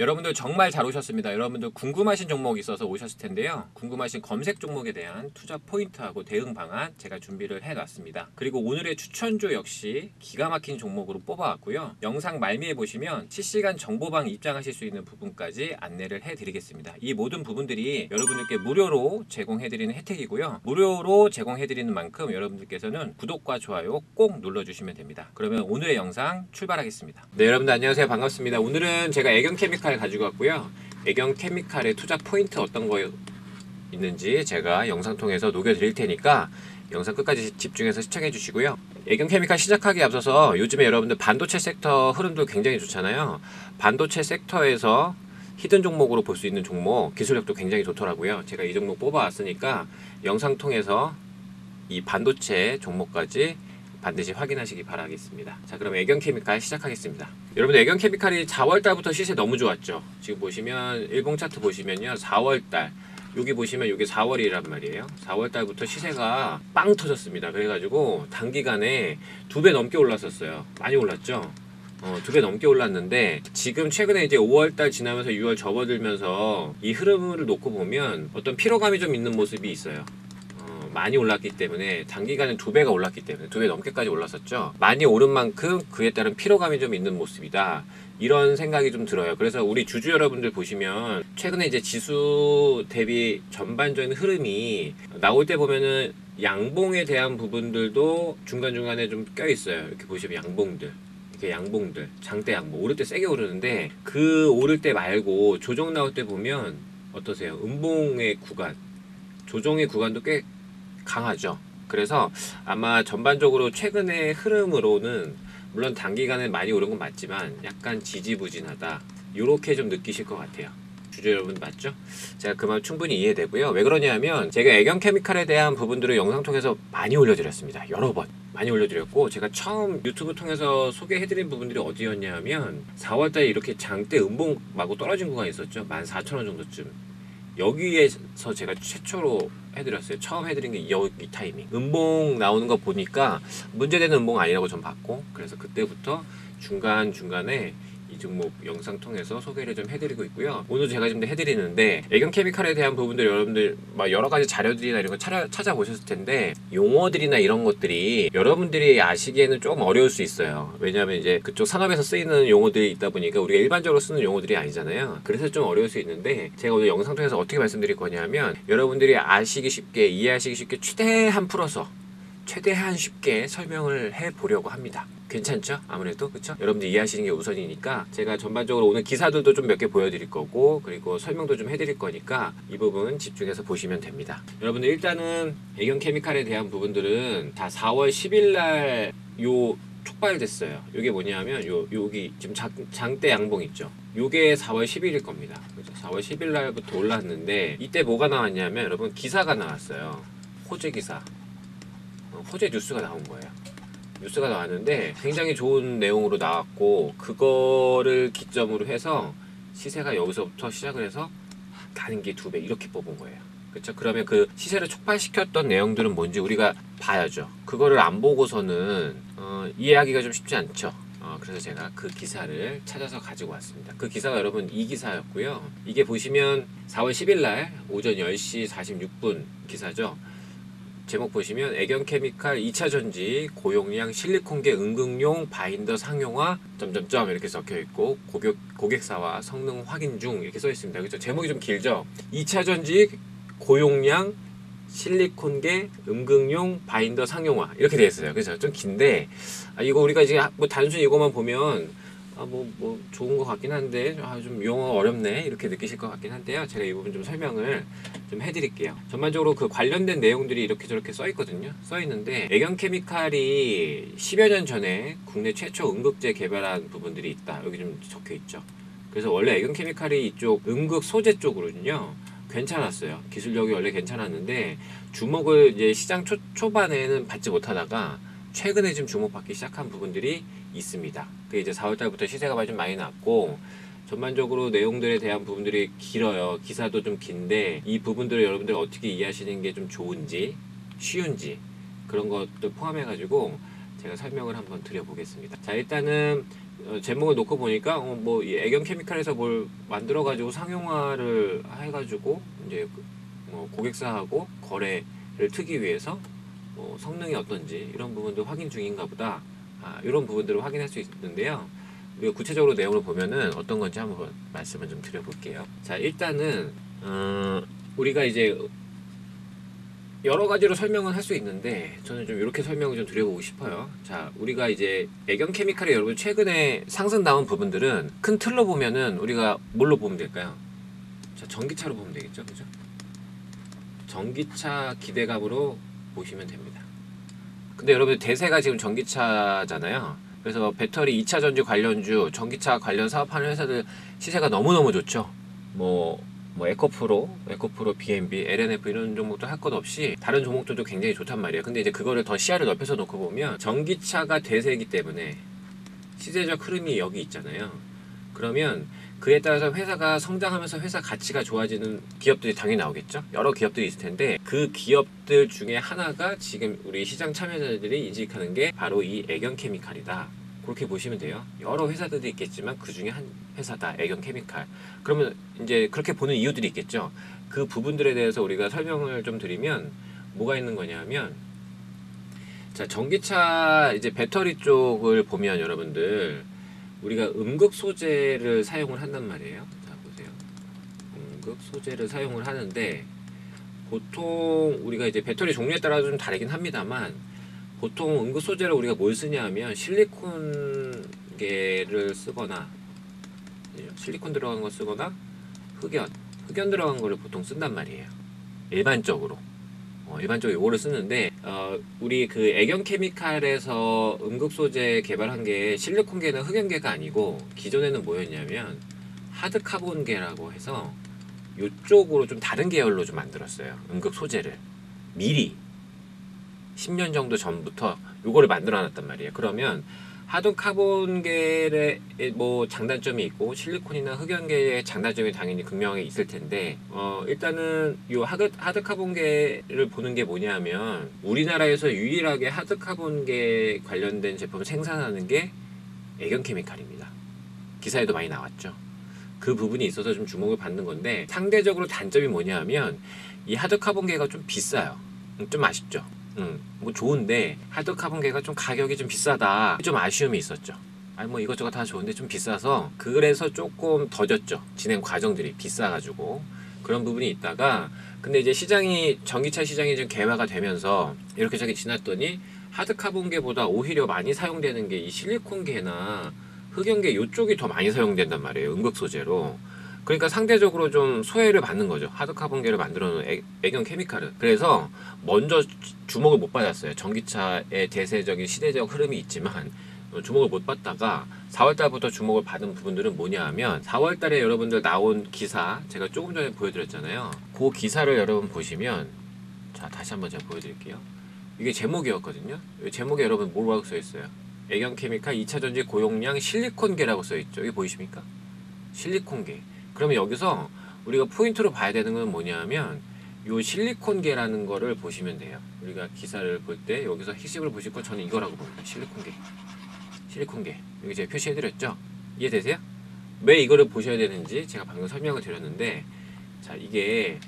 여러분들 정말 잘 오셨습니다. 여러분들 궁금하신 종목이 있어서 오셨을 텐데요. 궁금하신 검색 종목에 대한 투자 포인트하고 대응 방안 제가 준비를 해놨습니다. 그리고 오늘의 추천주 역시 기가 막힌 종목으로 뽑아왔고요. 영상 말미에 보시면 실시간 정보방 입장하실 수 있는 부분까지 안내를 해드리겠습니다. 이 모든 부분들이 여러분들께 무료로 제공해드리는 혜택이고요. 무료로 제공해드리는 만큼 여러분들께서는 구독과 좋아요 꼭 눌러주시면 됩니다. 그러면 오늘의 영상 출발하겠습니다. 네, 여러분들 안녕하세요. 반갑습니다. 오늘은 제가 애경케미칼 가지고 왔고요. 애경케미칼의 투자 포인트 어떤 거 있는지 제가 영상 통해서 녹여 드릴 테니까 영상 끝까지 집중해서 시청해 주시고요. 애경케미칼 시작하기에 앞서서 요즘에 여러분들 반도체 섹터 흐름도 굉장히 좋잖아요. 반도체 섹터에서 히든 종목으로 볼 수 있는 종목 기술력도 굉장히 좋더라고요. 제가 이 종목 뽑아왔으니까 영상 통해서 이 반도체 종목까지 반드시 확인하시기 바라겠습니다. 자, 그럼 애경케미칼 시작하겠습니다. 여러분, 애경케미칼이 4월달부터 시세 너무 좋았죠. 지금 보시면 일봉 차트 보시면요, 4월달 여기 보시면 이게 4월이란 말이에요. 4월달부터 시세가 빵 터졌습니다. 그래가지고 단기간에 2배 넘게 올랐었어요. 많이 올랐죠. 2배 넘게 올랐는데 지금 최근에 이제 5월달 지나면서 6월 접어들면서 이 흐름을 놓고 보면 어떤 피로감이 좀 있는 모습이 있어요. 많이 올랐기 때문에 단기간에 2배가 올랐기 때문에 2배 넘게까지 올랐었죠. 많이 오른 만큼 그에 따른 피로감이 좀 있는 모습이다, 이런 생각이 좀 들어요. 그래서 우리 주주 여러분들 보시면 최근에 이제 지수 대비 전반적인 흐름이 나올 때 보면은 양봉에 대한 부분들도 중간중간에 좀 껴있어요. 이렇게 보시면 양봉들, 이렇게 양봉들, 장대 양봉, 오를 때 세게 오르는데 그 오를 때 말고 조정 나올 때 보면 어떠세요? 음봉의 구간, 조정의 구간도 꽤 강하죠. 그래서 아마 전반적으로 최근의 흐름으로는 물론 단기간에 많이 오른 건 맞지만 약간 지지부진하다, 이렇게 좀 느끼실 것 같아요. 주주 여러분 맞죠? 제가 그 말 충분히 이해되고요. 왜 그러냐면 제가 애경케미칼에 대한 부분들을 영상 통해서 많이 올려드렸습니다. 여러 번 많이 올려드렸고, 제가 처음 유튜브 통해서 소개해드린 부분들이 어디였냐면 4월달에 이렇게 장대 음봉 마구 떨어진 구간이 있었죠. 14,000원 정도쯤. 여기에서 제가 최초로 해드렸어요. 처음 해드린 게 여기 타이밍. 음봉 나오는 거 보니까 문제되는 음봉 아니라고 전 봤고, 그래서 그때부터 중간중간에 이 종목 영상 통해서 소개를 좀 해드리고 있고요. 오늘 제가 좀 해드리는데 애경케미칼에 대한 부분들 여러분들 막 여러 가지 자료들이나 이런 거 찾아보셨을 텐데 용어들이나 이런 것들이 여러분들이 아시기에는 좀 어려울 수 있어요. 왜냐하면 이제 그쪽 산업에서 쓰이는 용어들이 있다 보니까 우리가 일반적으로 쓰는 용어들이 아니잖아요. 그래서 좀 어려울 수 있는데 제가 오늘 영상 통해서 어떻게 말씀드릴 거냐면 여러분들이 아시기 쉽게, 이해하시기 쉽게 최대한 풀어서 최대한 쉽게 설명을 해보려고 합니다. 괜찮죠? 아무래도 그쵸? 여러분들 이해하시는 게 우선이니까 제가 전반적으로 오늘 기사들도 좀 몇 개 보여드릴 거고, 그리고 설명도 좀 해드릴 거니까 이 부분 집중해서 보시면 됩니다. 여러분들 일단은 애경케미칼에 대한 부분들은 다 4월 10일 날 요 촉발됐어요. 이게 뭐냐면 여기 지금 장대 양봉 있죠? 요게 4월 10일일 겁니다. 그죠? 4월 10일 날부터 올랐는데 이때 뭐가 나왔냐면 여러분 기사가 나왔어요. 호재 기사. 호재 뉴스가 나온 거예요. 뉴스가 나왔는데 굉장히 좋은 내용으로 나왔고, 그거를 기점으로 해서 시세가 여기서부터 시작을 해서 가는 게 2배 이렇게 뽑은 거예요. 그렇죠? 그러면 그 시세를 촉발시켰던 내용들은 뭔지 우리가 봐야죠. 그거를 안 보고서는 이해하기가 좀 쉽지 않죠. 그래서 제가 그 기사를 찾아서 가지고 왔습니다. 그 기사가 여러분 이 기사였고요. 이게 보시면 4월 10일 날 오전 10시 46분 기사죠. 제목 보시면 애경케미칼 2차 전지 고용량 실리콘계 응급용 바인더 상용화 점점점 이렇게 적혀 있고 고객사와 성능 확인 중 이렇게 써 있습니다. 그렇죠? 제목이 좀 길죠? 2차 전지 고용량 실리콘계 응급용 바인더 상용화 이렇게 되어 있어요. 그래서 좀 긴데 이거 우리가 이제 뭐 단순히 이거만 보면 뭐 좋은 것 같긴 한데 좀 용어 어렵네 이렇게 느끼실 것 같긴 한데요. 제가 이 부분 좀 설명을 좀 해드릴게요. 전반적으로 그 관련된 내용들이 이렇게 저렇게 써 있거든요. 써 있는데 애경케미칼이 10여 년 전에 국내 최초 응급제 개발한 부분들이 있다. 여기 좀 적혀 있죠. 그래서 원래 애경케미칼이 이쪽 응급 소재 쪽으로는요 괜찮았어요. 기술력이 원래 괜찮았는데 주목을 이제 시장 초반에는 받지 못하다가 최근에 지금 주목받기 시작한 부분들이 있습니다. 그게 이제 4월달부터 시세가 좀 많이 났고, 전반적으로 내용들에 대한 부분들이 길어요. 기사도 좀 긴데 이 부분들을 여러분들 어떻게 이해하시는 게 좀 좋은지, 쉬운지 그런 것들 포함해 가지고 제가 설명을 한번 드려보겠습니다. 자, 일단은 제목을 놓고 보니까 뭐이 애견 케미칼에서 뭘 만들어 가지고 상용화를 해가지고 이제 고객사하고 거래를 트기 위해서 성능이 어떤지 이런 부분도 확인 중인가 보다. 이런 부분들을 확인할 수 있는데요. 우리가 구체적으로 내용을 보면은 어떤 건지 한번 말씀을 좀 드려볼게요. 자, 일단은 우리가 이제 여러 가지로 설명을 할 수 있는데 저는 좀 이렇게 설명을 좀 드려보고 싶어요. 자, 우리가 이제 애견 케미칼이 여러분 최근에 상승 나온 부분들은 큰 틀로 보면은 우리가 뭘로 보면 될까요? 자, 전기차로 보면 되겠죠, 그죠? 전기차 기대감으로 보시면 됩니다. 근데 여러분 대세가 지금 전기차잖아요. 그래서 배터리 2차 전지 관련주, 전기차 관련 사업하는 회사들 시세가 너무너무 좋죠. 뭐 에코프로, B&B, LNF 이런 종목도 할 것 없이 다른 종목들도 굉장히 좋단 말이에요. 근데 이제 그거를 더 시야를 넓혀서 놓고 보면 전기차가 대세이기 때문에 시세적 흐름이 여기 있잖아요. 그러면 그에 따라서 회사가 성장하면서 회사 가치가 좋아지는 기업들이 당연히 나오겠죠. 여러 기업들이 있을 텐데 그 기업들 중에 하나가 지금 우리 시장 참여자들이 인식하는 게 바로 이 애견 케미칼이다. 그렇게 보시면 돼요. 여러 회사들도 있겠지만 그 중에 한 회사다. 애견 케미칼. 그러면 이제 그렇게 보는 이유들이 있겠죠. 그 부분들에 대해서 우리가 설명을 좀 드리면 뭐가 있는 거냐면, 자, 전기차 이제 배터리 쪽을 보면 여러분들 우리가 음극 소재를 사용을 한단 말이에요. 자, 보세요. 음극 소재를 사용을 하는데 보통 우리가 이제 배터리 종류에 따라 좀 다르긴 합니다만 보통 음극 소재를 우리가 뭘 쓰냐 하면 실리콘계를 쓰거나 실리콘 들어간 거 쓰거나 흑연 들어간 거를 보통 쓴단 말이에요. 일반적으로 이거를 쓰는데 우리 그 애견 케미칼에서 음극 소재 개발한 게 실리콘계는 흑연계가 아니고 기존에는 뭐였냐면 하드 카본계라고 해서 이쪽으로 좀 다른 계열로 좀 만들었어요. 음극 소재를 미리 10년 정도 전부터 요거를 만들어 놨단 말이에요. 그러면 하드 카본계의 뭐 장단점이 있고 실리콘이나 흑연계의 장단점이 당연히 극명하게 있을 텐데 일단은 요 하드 카본계를 보는 게 뭐냐면 우리나라에서 유일하게 하드 카본계 관련된 제품을 생산하는 게 애견 케미칼입니다. 기사에도 많이 나왔죠. 그 부분이 있어서 좀 주목을 받는 건데 상대적으로 단점이 뭐냐면 이 하드 카본계가 좀 비싸요. 좀 아쉽죠. 뭐 좋은데 하드 카본계가 좀 가격이 좀 비싸다. 좀 아쉬움이 있었죠. 아니 뭐 이것저것 다 좋은데 좀 비싸서 그래서 조금 더뎠죠. 진행 과정들이 비싸가지고 그런 부분이 있다가 근데 이제 전기차 시장이 좀 개화가 되면서 이렇게 저기 지났더니 하드 카본계보다 오히려 많이 사용되는 게 이 실리콘계나 흑연계 이쪽이 더 많이 사용된단 말이에요. 음극 소재로. 그러니까 상대적으로 좀 소외를 받는 거죠. 하드카본계를 만들어 놓은 애견 케미칼은. 그래서 먼저 주목을 못 받았어요. 전기차의 대세적인 시대적 흐름이 있지만 주목을 못 받다가 4월달부터 주목을 받은 부분들은 뭐냐 하면 4월달에 여러분들 나온 기사 제가 조금 전에 보여드렸잖아요. 그 기사를 여러분 보시면 자 다시 한번 제가 보여드릴게요. 이게 제목이었거든요. 제목에 여러분 뭐라고 써있어요? 애견 케미칼 2차전지 고용량 실리콘계라고 써있죠. 이게 보이십니까? 실리콘계. 그러면 여기서 우리가 포인트로 봐야 되는 건 뭐냐면 요 실리콘계라는 거를 보시면 돼요. 우리가 기사를 볼 때 여기서 핵심을 보실 거 저는 이거라고 봅니다. 실리콘계. 여기 제가 표시해드렸죠? 이해되세요? 왜 이거를 보셔야 되는지 제가 방금 설명을 드렸는데 자 이게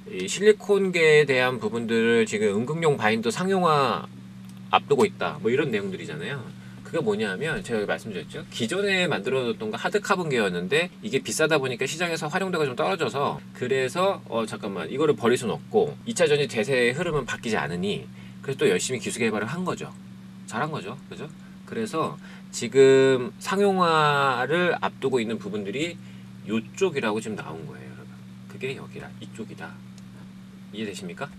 이 실리콘계에 대한 부분들을 지금 응급용 바인더 상용화 앞두고 있다. 뭐 이런 내용들이잖아요. 그게 뭐냐면 제가 말씀드렸죠. 기존에 만들어뒀던 거 하드 카본계였는데 이게 비싸다 보니까 시장에서 활용도가 좀 떨어져서 그래서 잠깐만 이거를 버릴 수는 없고 2차 전지 대세의 흐름은 바뀌지 않으니 그래서 또 열심히 기술 개발을 한 거죠. 잘한 거죠. 그죠? 그래서 지금 상용화를 앞두고 있는 부분들이 이쪽이라고 지금 나온 거예요. 여러분. 그게 여기라 이쪽이다. 이해되십니까?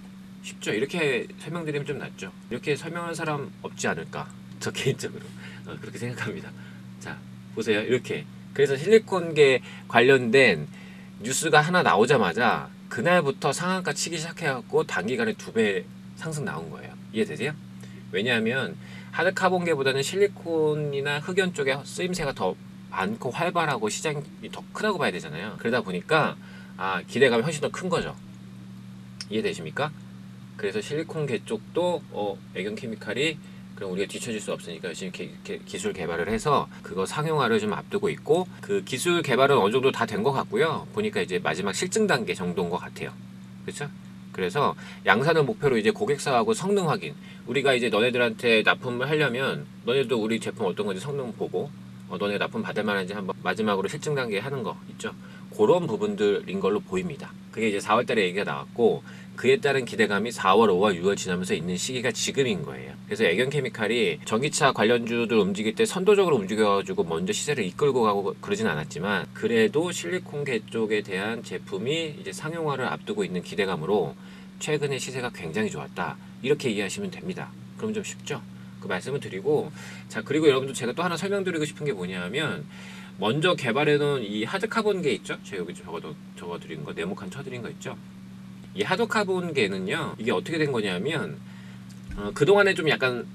쉽죠? 이렇게 설명드리면 좀 낫죠? 이렇게 설명하는 사람 없지 않을까? 저 개인적으로 그렇게 생각합니다. 자 보세요. 이렇게 그래서 실리콘계 관련된 뉴스가 하나 나오자마자 그날부터 상한가 치기 시작해갖고 단기간에 2배 상승 나온 거예요. 이해되세요? 왜냐하면 하드 카본계보다는 실리콘이나 흑연 쪽에 쓰임새가 더 많고 활발하고 시장이 더 크다고 봐야 되잖아요. 그러다 보니까 기대감이 훨씬 더 큰 거죠. 이해되십니까? 그래서 실리콘계 쪽도 애견 케미칼이 그럼 우리가 뒤처질 수 없으니까 열심히 기술 개발을 해서 그거 상용화를 좀 앞두고 있고, 그 기술 개발은 어느 정도 다 된 것 같고요. 보니까 이제 마지막 실증 단계 정도인 것 같아요. 그렇죠? 그래서 양산을 목표로 이제 고객사하고 성능 확인. 우리가 이제 너네들한테 납품을 하려면 너네도 우리 제품 어떤 건지 성능 보고, 너네 납품 받을 만한지 한번 마지막으로 실증 단계 하는 거 있죠. 그런 부분들인 걸로 보입니다. 그게 이제 4월 달에 얘기가 나왔고, 그에 따른 기대감이 4월, 5월, 6월 지나면서 있는 시기가 지금인 거예요. 그래서 애견케미칼이 전기차 관련주들 움직일 때 선도적으로 움직여가지고 먼저 시세를 이끌고 가고 그러진 않았지만, 그래도 실리콘계 쪽에 대한 제품이 이제 상용화를 앞두고 있는 기대감으로 최근에 시세가 굉장히 좋았다, 이렇게 이해하시면 됩니다. 그럼 좀 쉽죠? 그 말씀을 드리고, 자, 그리고 여러분들 제가 또 하나 설명드리고 싶은 게 뭐냐면, 먼저 개발해놓은 이 하드카본계 있죠? 제가 여기 적어드린 거, 네모칸 쳐드린 거 있죠? 이 하드카본계는요, 이게 어떻게 된 거냐면, 그동안에 좀 약간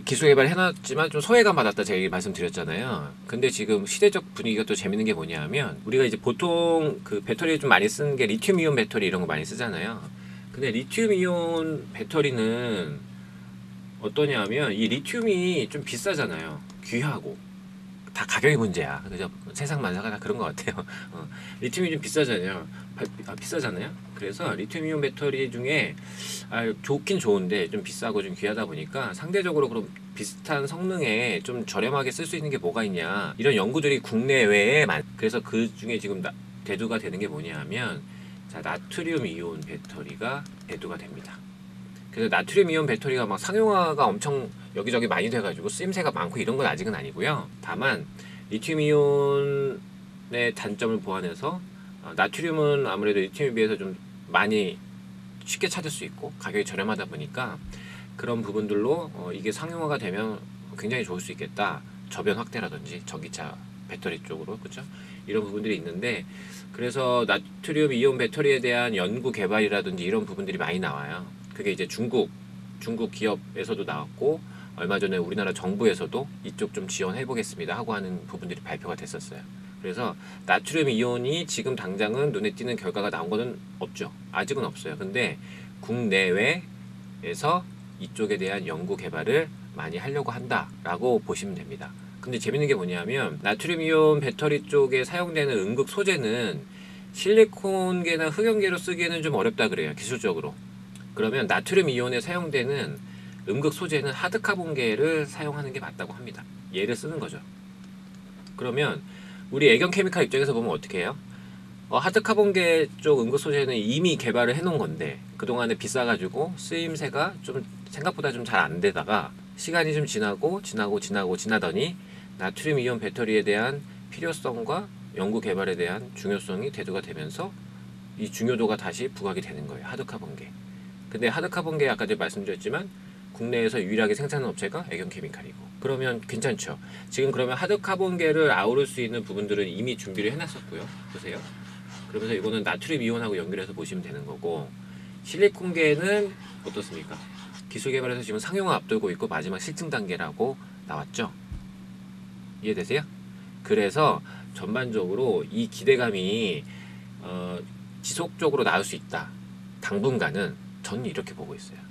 기술 개발 해놨지만 좀 소외감 받았다, 제가 말씀드렸잖아요. 근데 지금 시대적 분위기가 또 재밌는 게 뭐냐면, 우리가 이제 보통 그 배터리 좀 많이 쓰는 게 리튬 이온 배터리 이런 거 많이 쓰잖아요. 근데 리튬 이온 배터리는 어떠냐면, 이 리튬이 좀 비싸잖아요. 귀하고. 다 가격의 문제야. 그죠? 세상 만사가 다 그런 것 같아요. 리튬이 좀 비싸잖아요. 비싸잖아요. 그래서 리튬이온 배터리 중에 좋긴 좋은데 좀 비싸고 좀 귀하다 보니까, 상대적으로 그럼 비슷한 성능에 좀 저렴하게 쓸 수 있는 게 뭐가 있냐, 이런 연구들이 국내외에 그래서 그 중에 지금 대두가 되는 게 뭐냐면, 자, 나트륨 이온 배터리가 대두가 됩니다. 그래서 나트륨 이온 배터리가 막 상용화가 엄청 여기저기 많이 돼가지고 쓰임새가 많고 이런 건 아직은 아니고요. 다만 리튬 이온의 단점을 보완해서, 나트륨은 아무래도 리튬에 비해서 좀 많이 쉽게 찾을 수 있고 가격이 저렴하다 보니까, 그런 부분들로 이게 상용화가 되면 굉장히 좋을 수 있겠다. 저변 확대라든지 전기차 배터리 쪽으로, 그렇죠? 이런 부분들이 있는데, 그래서 나트륨 이온 배터리에 대한 연구 개발이라든지 이런 부분들이 많이 나와요. 그게 이제 중국 기업에서도 나왔고, 얼마 전에 우리나라 정부에서도 이쪽 좀 지원해 보겠습니다 하고 하는 부분들이 발표가 됐었어요. 그래서 나트륨 이온이 지금 당장은 눈에 띄는 결과가 나온 거는 없죠. 아직은 없어요. 근데 국내외에서 이쪽에 대한 연구 개발을 많이 하려고 한다라고 보시면 됩니다. 근데 재밌는 게 뭐냐면, 나트륨 이온 배터리 쪽에 사용되는 음극 소재는 실리콘계나 흑연계로 쓰기에는 좀 어렵다 그래요, 기술적으로. 그러면 나트륨 이온에 사용되는 음극 소재는 하드카본계를 사용하는 게 맞다고 합니다. 얘를 쓰는 거죠. 그러면 우리 애견케미칼 입장에서 보면 어떻게 해요? 하드카본계 쪽 음극 소재는 이미 개발을 해놓은 건데, 그동안에 비싸가지고 쓰임새가 좀 생각보다 좀 잘 안 되다가 시간이 좀 지나더니 나트륨 이온 배터리에 대한 필요성과 연구 개발에 대한 중요성이 대두가 되면서 이 중요도가 다시 부각이 되는 거예요, 하드카본계. 근데 하드카본계 아까 제가 말씀드렸지만 국내에서 유일하게 생산하는 업체가 애견케미칼이고, 그러면 괜찮죠. 지금 그러면 하드카본계를 아우를 수 있는 부분들은 이미 준비를 해놨었고요. 보세요. 그러면서 이거는 나트륨 이온하고 연결해서 보시면 되는 거고, 실리콘계는 어떻습니까? 기술 개발에서 지금 상용화 앞두고 있고 마지막 실증 단계라고 나왔죠. 이해되세요? 그래서 전반적으로 이 기대감이 지속적으로 나올 수 있다. 당분간은 저는 이렇게 보고 있어요.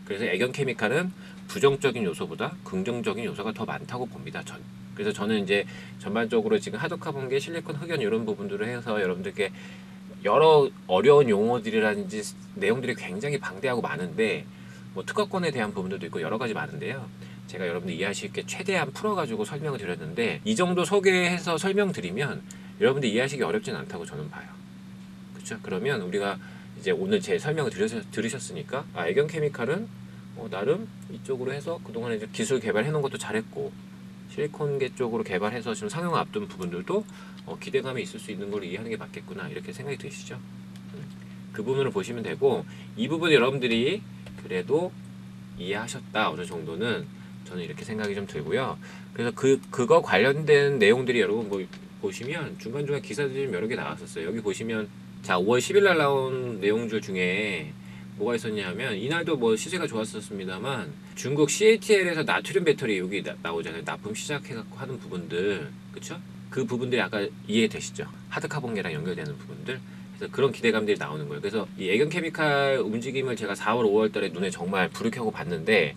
그래서 애견케미칼은 부정적인 요소보다 긍정적인 요소가 더 많다고 봅니다. 그래서 저는 이제 전반적으로 지금 하드카본계, 실리콘, 흑연 이런 부분들을 해서 여러분들께 여러 어려운 용어들이라든지 내용들이 굉장히 방대하고 많은데, 뭐 특허권에 대한 부분들도 있고 여러 가지 많은데요. 제가 여러분들 이해하실 수 있게 최대한 풀어가지고 설명을 드렸는데, 이 정도 소개해서 설명드리면 여러분들 이해하시기 어렵진 않다고 저는 봐요. 그렇죠? 그러면 우리가 이제 오늘 제 설명을 들으셨으니까, 애견케미칼은 나름 이쪽으로 해서 그동안에 이제 기술 개발해 놓은 것도 잘했고, 실리콘계 쪽으로 개발해서 지금 상용화 앞둔 부분들도 기대감이 있을 수 있는 걸 이해하는 게 맞겠구나, 이렇게 생각이 드시죠? 그 부분을 보시면 되고, 이 부분 여러분들이 그래도 이해하셨다 어느 정도는 저는 이렇게 생각이 좀 들고요. 그래서 그거 관련된 내용들이 여러분 보시면 중간중간 기사들이 좀 여러 개 나왔었어요. 여기 보시면, 자, 5월 10일 날 나온 내용들 중에 뭐가 있었냐면, 이날도 뭐 시세가 좋았었습니다만 중국 CATL에서 나트륨 배터리 여기 나오잖아요. 납품 시작해갖고 하는 부분들, 그쵸? 그 부분들이 아까 이해되시죠? 하드카본계랑 연결되는 부분들. 그래서 그런 기대감들이 나오는 거예요. 그래서 이 애견케미칼 움직임을 제가 4월, 5월 달에 눈에 정말 불을 켜고 봤는데,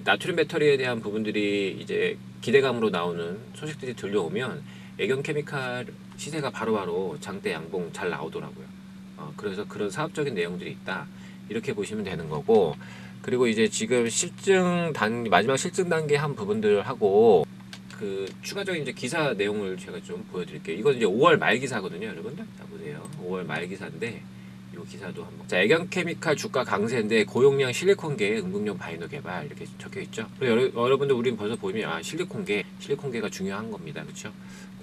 나트륨 배터리에 대한 부분들이 이제 기대감으로 나오는 소식들이 들려오면 애경 케미칼 시세가 바로바로 장대 양봉 잘 나오더라고요. 그래서 그런 사업적인 내용들이 있다. 이렇게 보시면 되는 거고, 그리고 이제 지금 마지막 실증 단계 한 부분들하고 그 추가적인 이제 기사 내용을 제가 좀 보여드릴게요. 이건 이제 5월 말 기사거든요, 여러분들. 자 보세요. 5월 말 기사인데 이 기사도 한번. 자, 애경 케미칼 주가 강세인데 고용량 실리콘계 응급용 바이너 개발 이렇게 적혀 있죠. 그리고 여러분들 우린 벌써 보면 실리콘계가 중요한 겁니다, 그렇죠?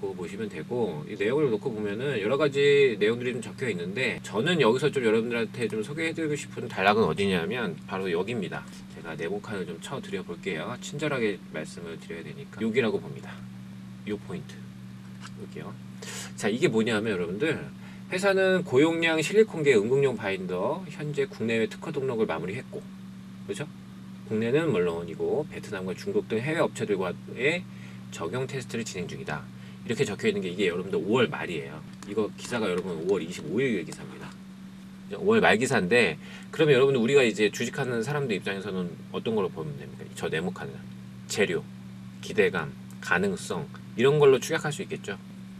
그거 보시면 되고, 이 내용을 놓고 보면은 여러 가지 내용들이 좀 적혀 있는데, 저는 여기서 좀 여러분들한테 좀 소개해드리고 싶은 단락은 어디냐면 바로 여기입니다. 제가 네모칸을 좀 쳐드려 볼게요. 친절하게 말씀을 드려야 되니까 여기라고 봅니다. 요 포인트 여기요. 자, 이게 뭐냐면 여러분들, 회사는 고용량 실리콘계 응급용 바인더 현재 국내외 특허 등록을 마무리했고, 그렇죠? 국내는 물론이고 베트남과 중국 등 해외 업체들과의 적용 테스트를 진행 중이다. 이렇게 적혀 있는 게 이게 여러분들 5월 말이에요. 이거 기사가 여러분 5월 25일 기사입니다. 5월 말 기사인데, 그러면 여러분들 우리가 이제 주식하는 사람들 입장에서는 어떤 걸로 보면 됩니까? 저 네모칸은 재료, 기대감, 가능성 이런 걸로 추격할 수 있겠죠.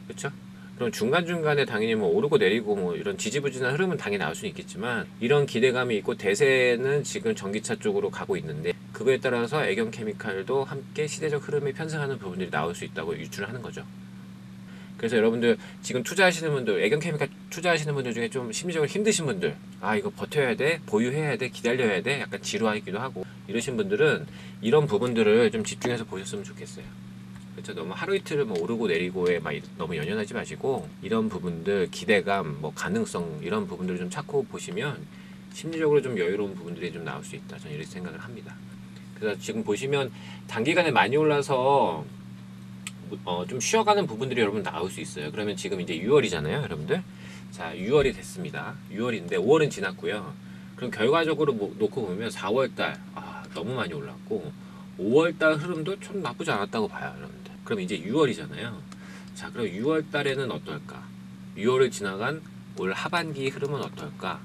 그렇죠? 그럼 중간중간에 당연히 뭐 오르고 내리고 뭐 이런 지지부진한 흐름은 당연히 나올 수는 있겠지만, 이런 기대감이 있고 대세는 지금 전기차 쪽으로 가고 있는데, 그거에 따라서 애경 케미칼도 함께 시대적 흐름에 편승하는 부분들이 나올 수 있다고 유추를 하는 거죠. 그래서 여러분들 지금 투자하시는 분들, 애경 케미칼 투자하시는 분들 중에 좀 심리적으로 힘드신 분들, 이거 버텨야 돼, 보유해야 돼, 기다려야 돼, 약간 지루하기도 하고 이러신 분들은 이런 부분들을 좀 집중해서 보셨으면 좋겠어요. 그렇죠? 너무 하루 이틀 뭐 오르고 내리고에 막 너무 연연하지 마시고, 이런 부분들, 기대감, 뭐 가능성 이런 부분들을 좀 찾고 보시면 심리적으로 좀 여유로운 부분들이 좀 나올 수 있다. 저는 이렇게 생각을 합니다. 그래서 지금 보시면 단기간에 많이 올라서 좀 쉬어가는 부분들이 여러분 나올 수 있어요. 그러면 지금 이제 6월이잖아요, 여러분들. 자, 6월이 됐습니다. 6월인데 5월은 지났고요. 그럼 결과적으로 놓고 보면 4월달 너무 많이 올랐고, 5월달 흐름도 좀 나쁘지 않았다고 봐요, 여러분들. 그럼 이제 6월이잖아요. 자, 그럼 6월달에는 어떨까? 6월을 지나간 올 하반기 흐름은 어떨까?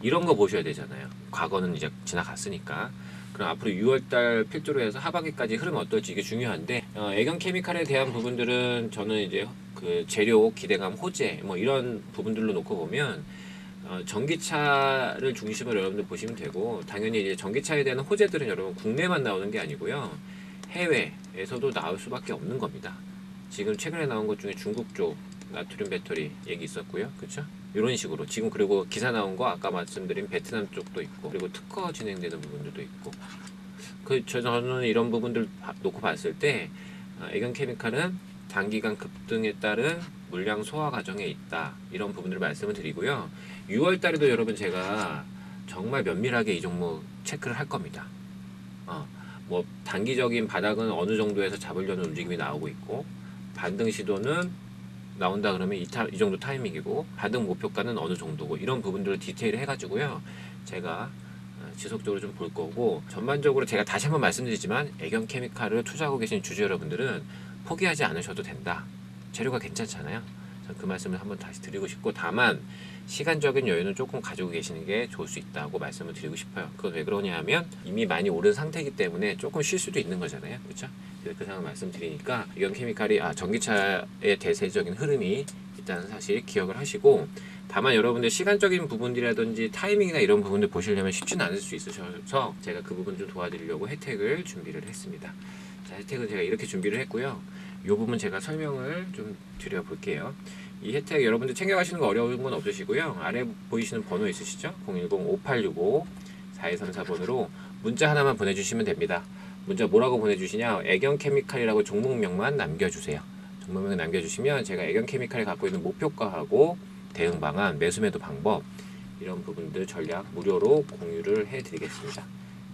이런 거 보셔야 되잖아요. 과거는 이제 지나갔으니까. 그럼 앞으로 6월달 필두로 해서 하반기까지 흐름 어떨지 이게 중요한데, 애경 케미칼에 대한 부분들은 저는 이제 그 재료, 기대감, 호재 뭐 이런 부분들로 놓고 보면 전기차를 중심으로 여러분들 보시면 되고, 당연히 이제 전기차에 대한 호재들은 여러분 국내만 나오는 게 아니고요, 해외에서도 나올 수밖에 없는 겁니다. 지금 최근에 나온 것 중에 중국 쪽 나트륨 배터리 얘기 있었고요, 그렇죠? 이런 식으로 지금, 그리고 기사 나온 거 아까 말씀드린 베트남 쪽도 있고, 그리고 특허 진행되는 부분들도 있고, 저는 이런 부분들 놓고 봤을 때 애경 케미칼은 단기간 급등에 따른 물량 소화 과정에 있다, 이런 부분들을 말씀을 드리고요. 6월 달에도 여러분 제가 정말 면밀하게 이 종목 체크를 할 겁니다. 뭐 단기적인 바닥은 어느 정도에서 잡으려는 움직임이 나오고 있고, 반등 시도는 나온다 그러면 이 정도 타이밍이고, 반등 목표가는 어느 정도고, 이런 부분들을 디테일 해가지고요, 제가 지속적으로 좀 볼 거고, 전반적으로 제가 다시 한번 말씀드리지만 애경 케미칼을 투자하고 계신 주주 여러분들은 포기하지 않으셔도 된다. 재료가 괜찮잖아요. 전 그 말씀을 한번 다시 드리고 싶고, 다만 시간적인 여유는 조금 가지고 계시는 게 좋을 수 있다고 말씀을 드리고 싶어요. 그건 왜 그러냐 하면 이미 많이 오른 상태이기 때문에 조금 쉴 수도 있는 거잖아요, 그렇죠? 그 상황 말씀드리니까 애경 케미칼이 전기차의 대세적인 흐름이 일단 사실 기억을 하시고, 다만 여러분들 시간적인 부분이라든지 타이밍이나 이런 부분들 보시려면 쉽지는 않을 수 있으셔서 제가 그 부분 좀 도와드리려고 혜택을 준비를 했습니다. 자, 혜택은 제가 이렇게 준비를 했고요. 이 부분 제가 설명을 좀 드려볼게요. 이 혜택 여러분들 챙겨가시는 거 어려운 건 없으시고요. 아래 보이시는 번호 있으시죠? 010-5865-4234번으로 문자 하나만 보내주시면 됩니다. 문자 뭐라고 보내주시냐? 애경 케미칼이라고 종목명만 남겨주세요. 종목명 남겨주시면 제가 애경 케미칼이 갖고 있는 목표가하고 대응 방안, 매수매도 방법, 이런 부분들 전략 무료로 공유를 해드리겠습니다.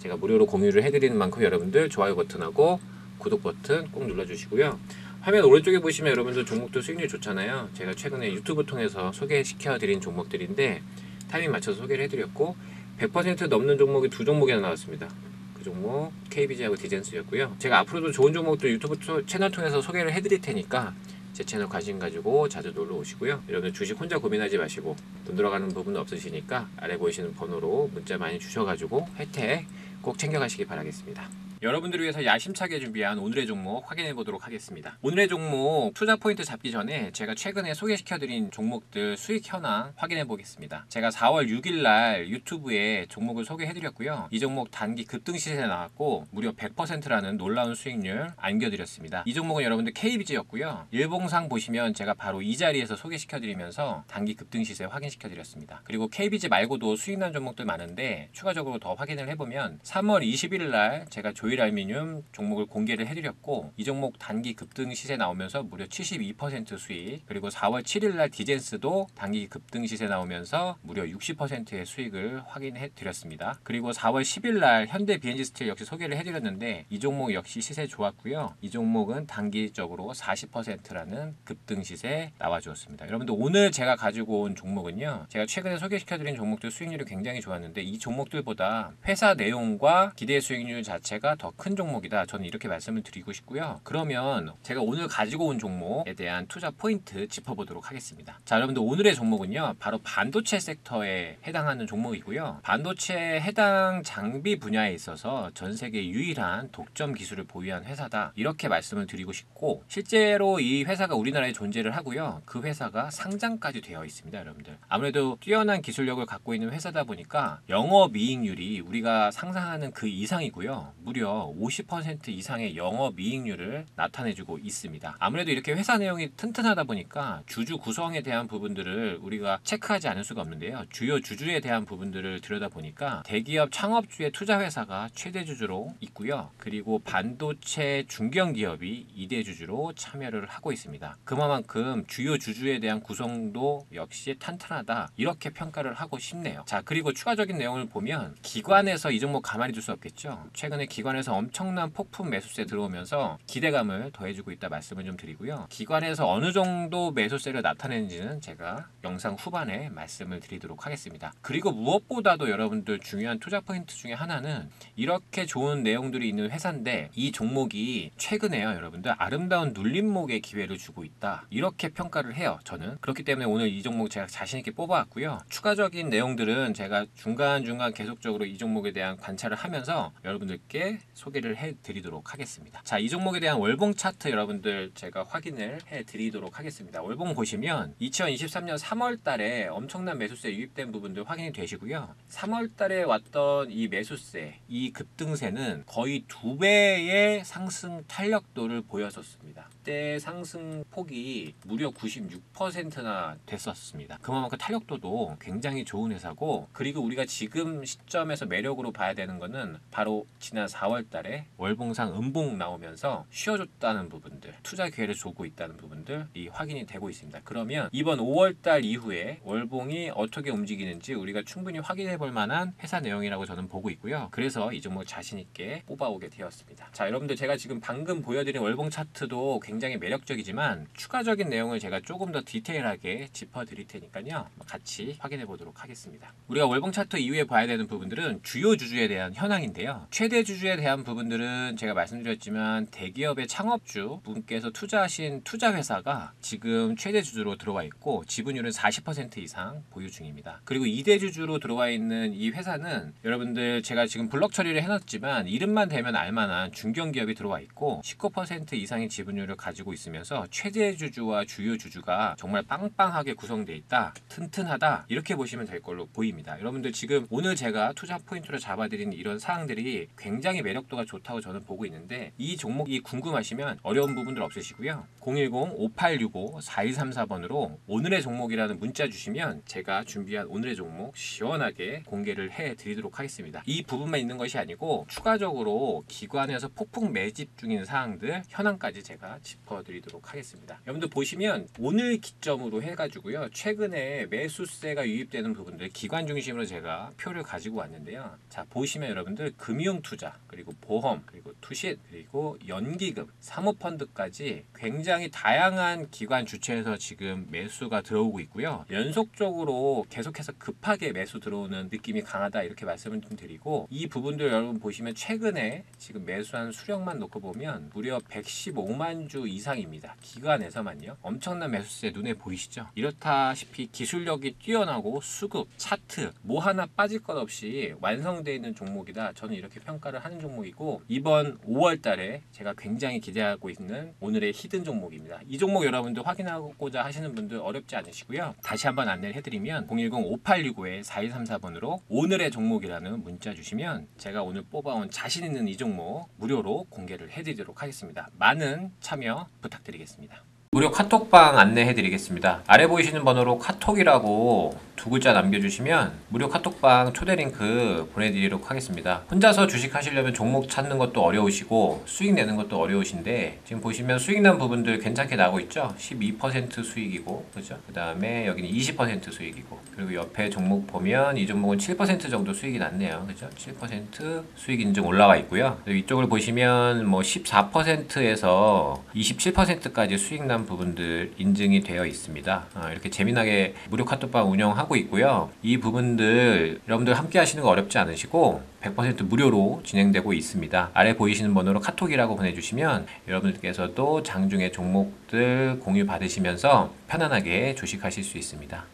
제가 무료로 공유를 해드리는 만큼 여러분들 좋아요 버튼하고 구독 버튼 꼭 눌러주시고요. 화면 오른쪽에 보시면 여러분들 종목도 수익률 좋잖아요. 제가 최근에 유튜브 통해서 소개시켜 드린 종목들인데 타이밍 맞춰서 소개를 해드렸고, 100% 넘는 종목이 2종목이나 나왔습니다. 그 종목 KBG하고 디젠스였고요. 제가 앞으로도 좋은 종목들 유튜브 채널 통해서 소개를 해드릴 테니까 제 채널 관심 가지고 자주 놀러 오시고요. 여러분들 주식 혼자 고민하지 마시고, 돈 들어가는 부분 없으시니까 아래 보이시는 번호로 문자 많이 주셔가지고 혜택 꼭 챙겨가시기 바라겠습니다. 여러분들을 위해서 야심차게 준비한 오늘의 종목 확인해 보도록 하겠습니다. 오늘의 종목 투자 포인트 잡기 전에 제가 최근에 소개시켜드린 종목들 수익 현황 확인해 보겠습니다. 제가 4월 6일 날 유튜브에 종목을 소개해드렸고요. 이 종목 단기 급등 시세에 나왔고 무려 100%라는 놀라운 수익률 안겨드렸습니다. 이 종목은 여러분들 KBG였고요. 일봉상 보시면 제가 바로 이 자리에서 소개시켜드리면서 단기 급등 시세 확인시켜드렸습니다. 그리고 KBG 말고도 수익난 종목들 많은데 추가적으로 더 확인을 해보면 3월 21일 날 제가 조일알미늄 종목을 공개를 해드렸고 이 종목 단기 급등 시세 나오면서 무려 72% 수익, 그리고 4월 7일 날 디젠스도 단기 급등 시세 나오면서 무려 60%의 수익을 확인해 드렸습니다. 그리고 4월 10일 날 현대 BNG스틸 역시 소개를 해드렸는데 이 종목 역시 시세 좋았고요. 이 종목은 단기적으로 40%라는 급등 시세 나와주었습니다. 여러분들 오늘 제가 가지고 온 종목은요, 제가 최근에 소개시켜드린 종목들 수익률이 굉장히 좋았는데 이 종목들보다 회사 내용과 기대 수익률 자체가 더 큰 종목이다, 저는 이렇게 말씀을 드리고 싶고요. 그러면 제가 오늘 가지고 온 종목에 대한 투자 포인트 짚어보도록 하겠습니다. 자, 여러분들 오늘의 종목은요 바로 반도체 섹터에 해당하는 종목이고요. 반도체 해당 장비 분야에 있어서 전 세계 유일한 독점 기술을 보유한 회사다, 이렇게 말씀을 드리고 싶고, 실제로 이 회사가 우리나라에 존재를 하고요. 그 회사가 상장까지 되어 있습니다. 여러분들 아무래도 뛰어난 기술력을 갖고 있는 회사다 보니까 영업이익률이 우리가 상상하는 그 이상이고요. 무려 50% 이상의 영업이익률을 나타내주고 있습니다. 아무래도 이렇게 회사 내용이 튼튼하다 보니까 주주 구성에 대한 부분들을 우리가 체크하지 않을 수가 없는데요. 주요 주주에 대한 부분들을 들여다보니까 대기업 창업주의 투자회사가 최대 주주로 있고요. 그리고 반도체 중견기업이 2대 주주로 참여를 하고 있습니다. 그만큼 주요 주주에 대한 구성도 역시 탄탄하다, 이렇게 평가를 하고 싶네요. 자, 그리고 추가적인 내용을 보면 기관에서 이 종목 가만히 둘 수 없겠죠. 최근에 기관에서 엄청난 폭풍 매수세 들어오면서 기대감을 더해주고 있다 말씀을 좀 드리고요. 기관에서 어느 정도 매수세를 나타내는지는 제가 영상 후반에 말씀을 드리도록 하겠습니다. 그리고 무엇보다도 여러분들 중요한 투자 포인트 중에 하나는 이렇게 좋은 내용들이 있는 회사인데 이 종목이 최근에요 여러분들 아름다운 눌림목의 기회를 주고 있다, 이렇게 평가를 해요. 저는 그렇기 때문에 오늘 이 종목 제가 자신있게 뽑아왔고요. 추가적인 내용들은 제가 중간중간 계속적으로 이 종목에 대한 관찰을 하면서 여러분들께 소개를 해드리도록 하겠습니다. 자, 이 종목에 대한 월봉 차트 여러분들 제가 확인을 해드리도록 하겠습니다. 월봉 보시면 2023년 3월 달에 엄청난 매수세 유입된 부분들 확인이 되시고요. 3월 달에 왔던 이 매수세, 이 급등세는 거의 2배의 상승 탄력도를 보였었습니다. 그때 상승 폭이 무려 96%나 됐었습니다. 그만큼 탄력도도 굉장히 좋은 회사고, 그리고 우리가 지금 시점에서 매력으로 봐야 되는 거는 바로 지난 4월 달에 월봉상 음봉 나오면서 쉬어줬다는 부분들, 투자 기회를 주고 있다는 부분들이 확인이 되고 있습니다. 그러면 이번 5월 달 이후에 월봉이 어떻게 움직이는지 우리가 충분히 확인해 볼 만한 회사 내용이라고 저는 보고 있고요. 그래서 이 종목 자신 있게 뽑아오게 되었습니다. 자, 여러분들 제가 지금 방금 보여드린 월봉 차트도 굉장히 매력적이지만 추가적인 내용을 제가 조금 더 디테일하게 짚어드릴 테니까요. 같이 확인해 보도록 하겠습니다. 우리가 월봉 차트 이후에 봐야 되는 부분들은 주요 주주에 대한 현황인데요. 최대 주주에 대한 부분들은 제가 말씀드렸지만 대기업의 창업주 분께서 투자하신 투자회사가 지금 최대 주주로 들어와 있고 지분율은 40% 이상 보유 중입니다. 그리고 2대 주주로 들어와 있는 이 회사는 여러분들 제가 지금 블럭 처리를 해놨지만 이름만 대면 알만한 중견기업이 들어와 있고 19% 이상의 지분율을 가지고 있으면서 최대 주주와 주요 주주가 정말 빵빵하게 구성되어 있다, 튼튼하다, 이렇게 보시면 될 걸로 보입니다. 여러분들 지금 오늘 제가 투자 포인트로 잡아드린 이런 사항들이 굉장히 매력도가 좋다고 저는 보고 있는데 이 종목이 궁금하시면 어려운 부분들 없으시고요. 010-5865-4134번으로 오늘의 종목이라는 문자 주시면 제가 준비한 오늘의 종목 시원하게 공개를 해드리도록 하겠습니다. 이 부분만 있는 것이 아니고 추가적으로 기관에서 폭풍 매집 중인 사항들 현황까지 제가 짚어드리도록 하겠습니다. 여러분들 보시면 오늘 기점으로 해가지고요, 최근에 매수세가 유입되는 부분들 기관 중심으로 제가 표를 가지고 왔는데요. 자, 보시면 여러분들 금융투자, 그리고 보험, 그리고 투신, 그리고 연기금, 사모펀드까지 굉장히 다양한 기관 주체에서 지금 매수가 들어오고 있고요. 연속적으로 계속해서 급하게 매수 들어오는 느낌이 강하다, 이렇게 말씀을 좀 드리고, 이 부분들 여러분 보시면 최근에 지금 매수한 수령만 놓고 보면 무려 115만 주 10% 이상입니다. 기관에서만요. 엄청난 매수세 눈에 보이시죠? 이렇다시피 기술력이 뛰어나고 수급, 차트 뭐 하나 빠질 것 없이 완성되어 있는 종목이다. 저는 이렇게 평가를 하는 종목이고, 이번 5월 달에 제가 굉장히 기대하고 있는 오늘의 히든 종목입니다. 이 종목 여러분들 확인하고자 하시는 분들 어렵지 않으시고요. 다시 한번 안내를 해드리면 010-5865-4134번으로 오늘의 종목이라는 문자 주시면 제가 오늘 뽑아온 자신 있는 이 종목 무료로 공개를 해드리도록 하겠습니다. 많은 참여 부탁드리겠습니다. 무료 카톡방 안내해드리겠습니다. 아래 보이시는 번호로 카톡이라고 두 글자 남겨주시면 무료 카톡방 초대 링크 보내드리도록 하겠습니다. 혼자서 주식 하시려면 종목 찾는 것도 어려우시고 수익 내는 것도 어려우신데, 지금 보시면 수익 난 부분들 괜찮게 나오고 있죠. 12% 수익이고, 그죠? 그 다음에 여기는 20% 수익이고, 그리고 옆에 종목 보면 이 종목은 7% 정도 수익이 났네요. 그죠? 7% 수익 인증 올라와 있고요. 그리고 이쪽을 보시면 뭐 14%에서 27%까지 수익 난 부분들 인증이 되어 있습니다. 이렇게 재미나게 무료 카톡방 운영하고 있고요. 이 부분들 여러분들 함께 하시는 거 어렵지 않으시고 100% 무료로 진행되고 있습니다. 아래 보이시는 번호로 카톡이라고 보내주시면 여러분들께서도 장중에 종목들 공유 받으시면서 편안하게 주식하실 수 있습니다.